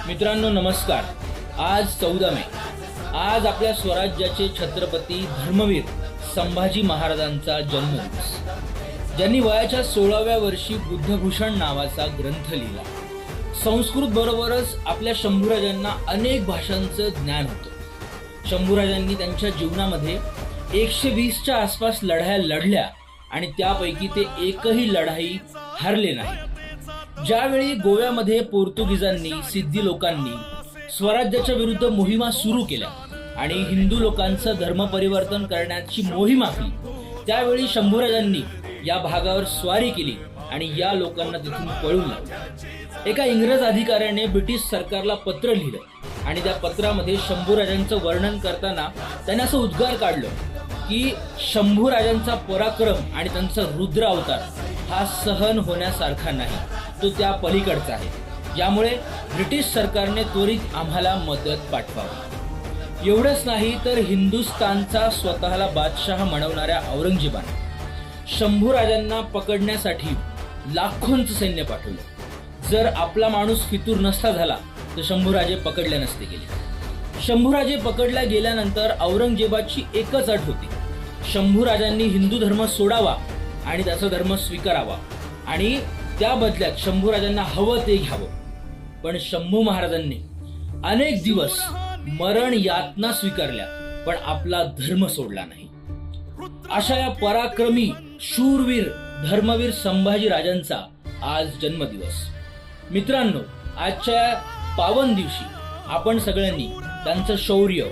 मित्रांनो नमस्कार। आज 14 मे। आज आपल्या स्वराज्याचे छत्रपती धर्मवीर संभाजी महाराजांचा जन्मदिवस, ज्यांनी वयाच्या 16व्या वर्षी बुद्धभूषण नावाचा ग्रंथ लिहिला। संस्कृत बरोबरच आपल्या शंभूराजांना अनेक भाषांचं ज्ञान होतं। शंभूराजांनी त्यांच्या जीवनामध्ये 120च्या आसपास लढाया लढल्या आणि त्यापैकी ते एकही लढाई हारले नाही। ज्यावेळी गोव्यामध्ये पोर्तुगीजांनी सिद्धी लोकांनी स्वराज्याच्या विरुद्ध मोहिमा सुरू केल्या आणि हिंदू लोकांचं धर्म परिवर्तन करण्याची मोहीम आखली, त्यावेळी शंभूराजांनी या भागावर स्वारी केली आणि या लोकांना तिथून पळून लावलं। एका इंग्रज अधिकाऱ्याने ब्रिटिश सरकारला पत्र लिहिलं आणि त्या पत्रामध्ये शंभूराजांचं वर्णन करताना त्याने असं उद्गार काढलं की शंभूराजांचा पराक्रम आणि त्यांचा रुद्र अवतार हा सहन होण्यासारखा नाही, तो त्या पलीकडचा आहे। यामुळे ब्रिटिश सरकारने त्वरित आम्हाला मदत पाठवावी। एवढंच नाही तर हिंदुस्थानचा स्वतःला बादशाह म्हणवणाऱ्या औरंगजेबाने शंभूराजांना पकडण्यासाठी लाखोंचं सैन्य पाठवलं। जर आपला माणूस फितूर नसता झाला तर शंभूराजे पकडले नसते गेले। शंभूराजे पकडल्या गेल्यानंतर औरंगजेबाची एकच अट होती, शंभूराजांनी हिंदू धर्म सोडावा आणि त्याचा धर्म स्वीकारावा आणि त्या बदल्यात शंभूराजांना हवं ते घ्यावं। पण शंभू महाराजांनी अनेक दिवस मरण यातना स्वीकारल्या पण आपला धर्म सोडला नाही। अशा या पराक्रमी शूरवीर धर्मवीर संभाजी राजांचा आज जन्मदिवस। मित्रांनो, आजच्या पावन दिवशी आपण सगळ्यांनी त्यांचं शौर्य,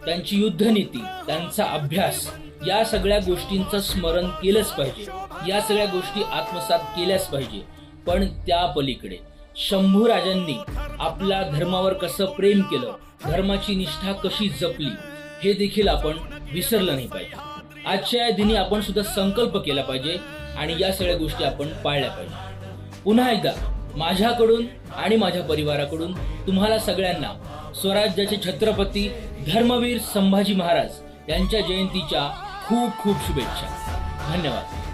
त्यांची युद्धनीती, त्यांचा अभ्यास या सगळ्या गोष्टींचं स्मरण केलंच पाहिजे, या सगळ्या गोष्टी आत्मसात केल्याच पाहिजे। पण त्या पलीकडे शंभूराजांनी आपल्या धर्मावर कसं प्रेम केलं, धर्माची निष्ठा कशी जपली, हे देखील आपण विसरलं नाही पाहिजे। आजच्या या दिनी आपण सुद्धा संकल्प केला पाहिजे आणि या सगळ्या गोष्टी आपण पाळल्या पाहिजे। पुन्हा एकदा माझ्याकडून आणि माझ्या परिवाराकडून तुम्हाला सगळ्यांना स्वराज्याचे छत्रपती धर्मवीर संभाजी महाराज यांच्या जयंतीच्या खूप खूप शुभेच्छा। धन्यवाद।